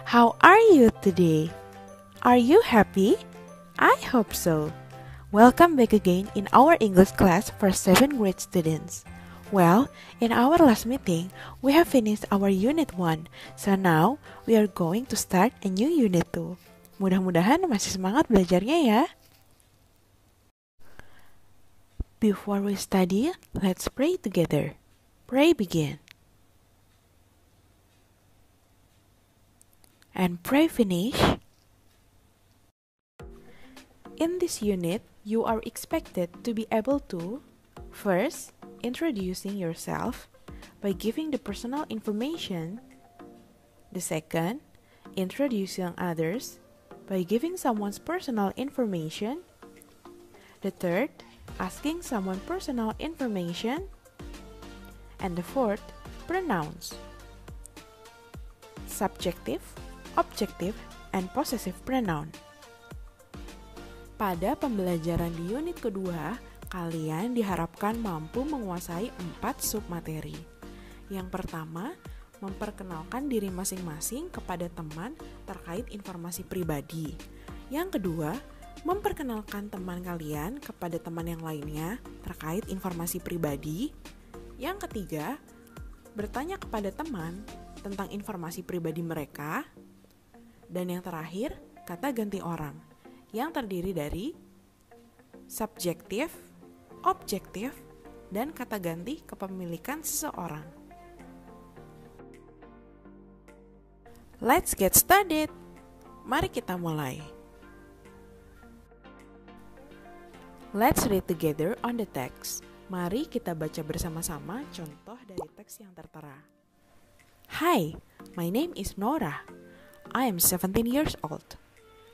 How are you today? Are you happy? I hope so. Welcome back again in our English class for 7th grade students. Well, in our last meeting, we have finished our Unit 1. So now, we are going to start a new Unit 2. Mudah-mudahan masih semangat belajarnya ya. Before we study, let's pray together. Pray begin. And pray finish. In this unit, you are expected to be able to first, introducing yourself by giving the personal information. The second, introducing others by giving someone's personal information. The third, asking someone personal information. And the fourth, pronouns. Subjective, objective, and possessive pronoun. Pada pembelajaran di unit kedua, kalian diharapkan mampu menguasai 4 submateri. Yang pertama, memperkenalkan diri masing-masing kepada teman terkait informasi pribadi. Yang kedua, memperkenalkan teman kalian kepada teman yang lainnya terkait informasi pribadi. Yang ketiga, bertanya kepada teman tentang informasi pribadi mereka. Dan yang terakhir, kata ganti orang yang terdiri dari subjektif, objektif, dan kata ganti kepemilikan seseorang. Let's get started. Mari kita mulai. Let's read together on the text. Mari kita baca bersama-sama contoh dari teks yang tertera. Hi, my name is Nora. I am 17 years old.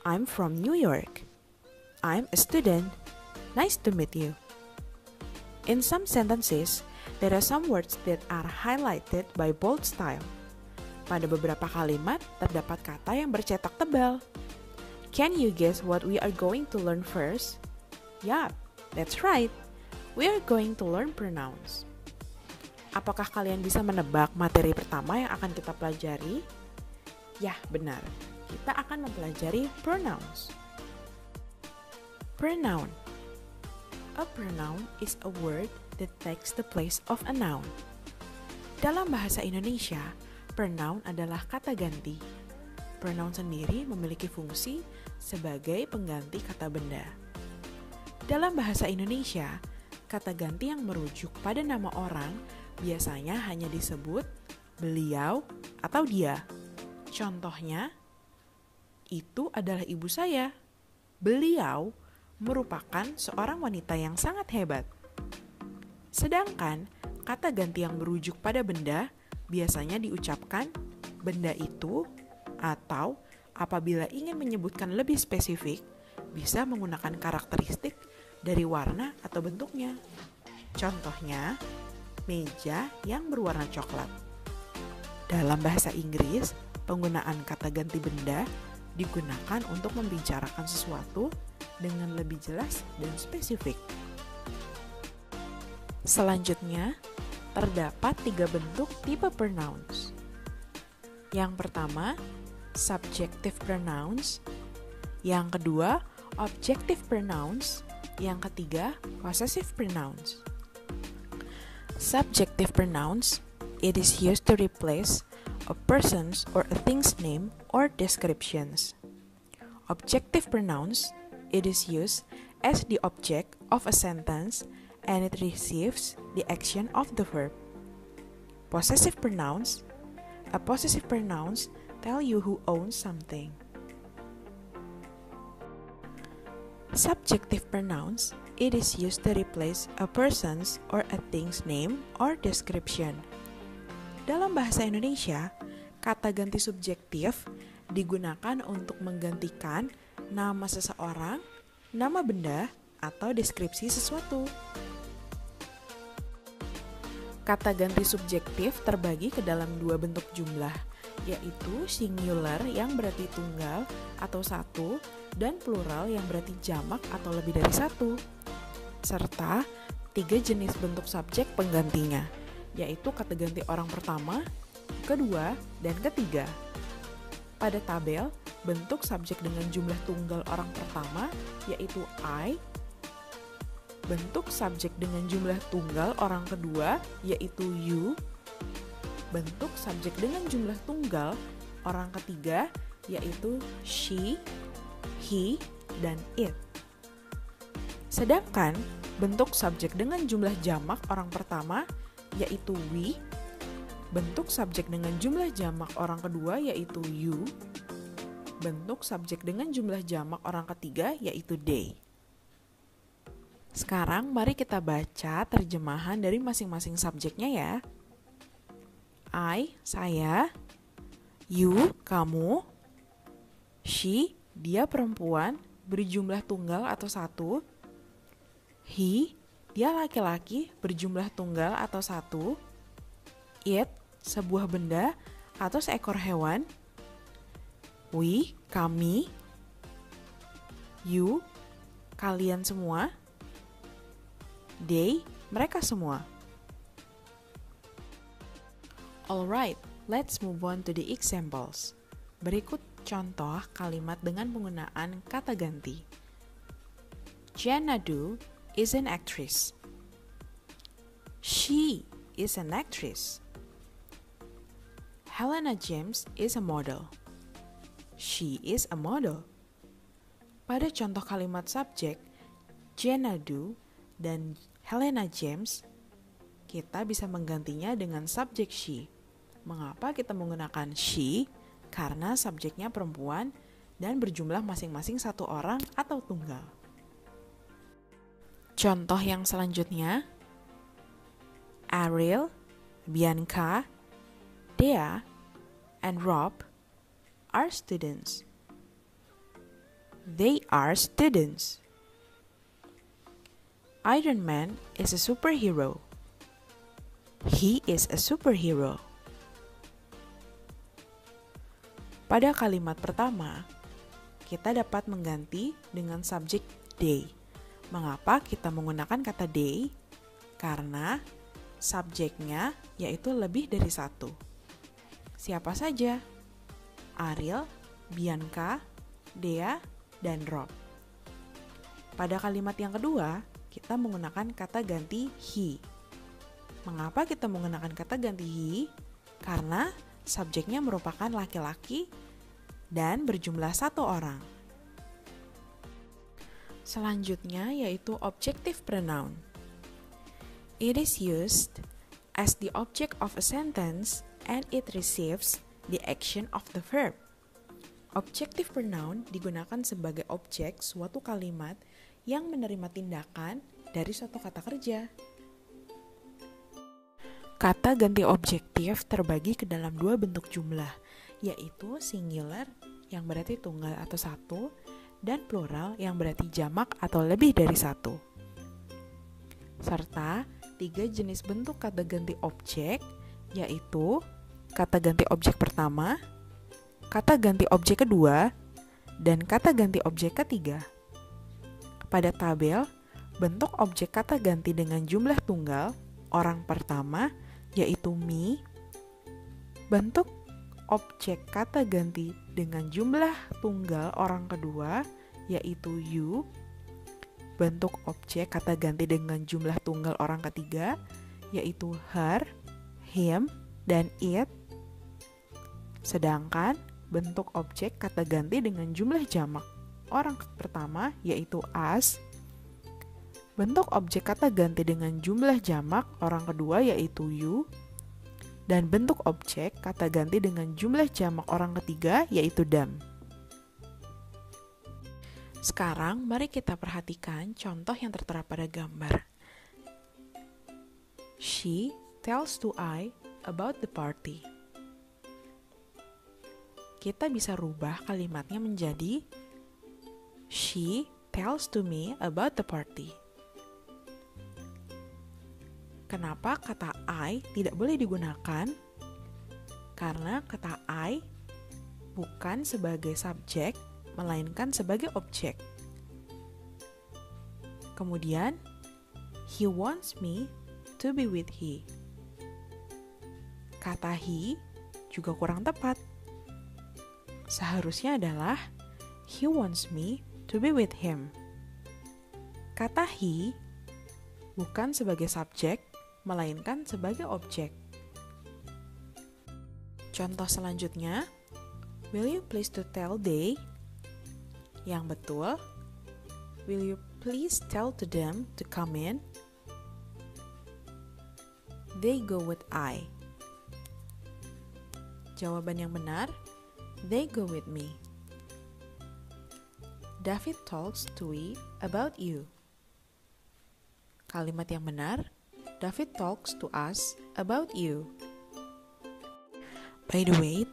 I'm from New York. I'm a student. Nice to meet you. In some sentences, there are some words that are highlighted by bold style. Pada beberapa kalimat, terdapat kata yang bercetak tebal. Can you guess what we are going to learn first? Yup, that's right. We are going to learn pronouns. Apakah kalian bisa menebak materi pertama yang akan kita pelajari? Yah, benar. Kita akan mempelajari pronouns. Pronoun. A pronoun is a word that takes the place of a noun. Dalam bahasa Indonesia, pronoun adalah kata ganti. Pronoun sendiri memiliki fungsi sebagai pengganti kata benda. Dalam bahasa Indonesia, kata ganti yang merujuk pada nama orang biasanya hanya disebut beliau atau dia. Contohnya, itu adalah ibu saya. Beliau merupakan seorang wanita yang sangat hebat. Sedangkan, kata ganti yang merujuk pada benda biasanya diucapkan benda itu, atau apabila ingin menyebutkan lebih spesifik, bisa menggunakan karakteristik dari warna atau bentuknya. Contohnya, meja yang berwarna coklat. Dalam bahasa Inggris, penggunaan kata ganti benda digunakan untuk membicarakan sesuatu dengan lebih jelas dan spesifik. Selanjutnya, terdapat 3 bentuk tipe pronouns. Yang pertama, subjective pronouns. Yang kedua, objective pronouns. Yang ketiga, possessive pronouns. Subjective pronouns, it is used to replace a person's or a thing's name or descriptions. Objective pronouns, it is used as the object of a sentence and it receives the action of the verb. Possessive pronouns, a possessive pronouns tell you who owns something. Subjective pronouns, it is used to replace a person's or a thing's name or description. Dalam bahasa Indonesia, kata ganti subjektif digunakan untuk menggantikan nama seseorang, nama benda, atau deskripsi sesuatu. Kata ganti subjektif terbagi ke dalam 2 bentuk jumlah, yaitu singular yang berarti tunggal atau satu, dan plural yang berarti jamak atau lebih dari satu, serta 3 jenis bentuk subjek penggantinya, yaitu kata ganti orang pertama, kedua, dan ketiga. Pada tabel, bentuk subjek dengan jumlah tunggal orang pertama yaitu I, bentuk subjek dengan jumlah tunggal orang kedua yaitu you, bentuk subjek dengan jumlah tunggal orang ketiga yaitu she, he, dan it. Sedangkan bentuk subjek dengan jumlah jamak orang pertama yaitu we, bentuk subjek dengan jumlah jamak orang kedua yaitu you, bentuk subjek dengan jumlah jamak orang ketiga yaitu they. Sekarang mari kita baca terjemahan dari masing-masing subjeknya ya. I, saya, you, kamu, she, dia perempuan, berjumlah tunggal atau satu, he, dia laki-laki, berjumlah tunggal atau satu, it, sebuah benda atau seekor hewan, we, kami, you, kalian semua, they, mereka semua. Alright, let's move on to the examples. Berikut contoh kalimat dengan penggunaan kata ganti. Xanadu is an actress. She is an actress. Helena James is a model. She is a model. Pada contoh kalimat subjek, Xanadu dan Helena James, kita bisa menggantinya dengan subjek she. Mengapa kita menggunakan she? Karena subjeknya perempuan dan berjumlah masing-masing satu orang atau tunggal. Contoh yang selanjutnya, Ariel, Bianca, Dea, and Rob are students. They are students. Iron Man is a superhero. He is a superhero. Pada kalimat pertama, kita dapat mengganti dengan subjek they. Mengapa kita menggunakan kata they? Karena subjeknya yaitu lebih dari satu. Siapa saja? Ariel, Bianca, Dea, dan Rob. Pada kalimat yang kedua, kita menggunakan kata ganti he. Mengapa kita menggunakan kata ganti he? Karena subjeknya merupakan laki-laki dan berjumlah satu orang. Selanjutnya yaitu objective pronoun. It is used as the object of a sentence and it receives the action of the verb. Objective pronoun digunakan sebagai objek suatu kalimat yang menerima tindakan dari suatu kata kerja. Kata ganti objektif terbagi ke dalam dua bentuk jumlah, yaitu singular yang berarti tunggal atau satu, dan plural yang berarti jamak atau lebih dari satu. Serta tiga jenis bentuk kata ganti objek, yaitu kata ganti objek pertama, kata ganti objek kedua, dan kata ganti objek ketiga. Pada tabel, bentuk objek kata ganti dengan jumlah tunggal orang pertama yaitu me, bentuk objek kata ganti dengan jumlah tunggal orang kedua yaitu you, bentuk objek kata ganti dengan jumlah tunggal orang ketiga yaitu her, him, dan it. Sedangkan bentuk objek kata ganti dengan jumlah jamak orang pertama yaitu us, bentuk objek kata ganti dengan jumlah jamak orang kedua yaitu you, dan bentuk objek kata ganti dengan jumlah jamak orang ketiga yaitu them. Sekarang mari kita perhatikan contoh yang tertera pada gambar. She tells to I about the party. Kita bisa rubah kalimatnya menjadi she tells to me about the party. Kenapa kata I tidak boleh digunakan? Karena kata I bukan sebagai subjek, melainkan sebagai objek. Kemudian, he wants me to be with he. Kata he juga kurang tepat. seharusnya adalah he wants me to be with him. Kata he bukan sebagai subjek, melainkan sebagai objek. Contoh selanjutnya, will you please to tell they? Yang betul, will you please tell to them to come in? They go with I. Jawaban yang benar, they go with me. David talks to we about you. Kalimat yang benar, David talks to us about you. By the way,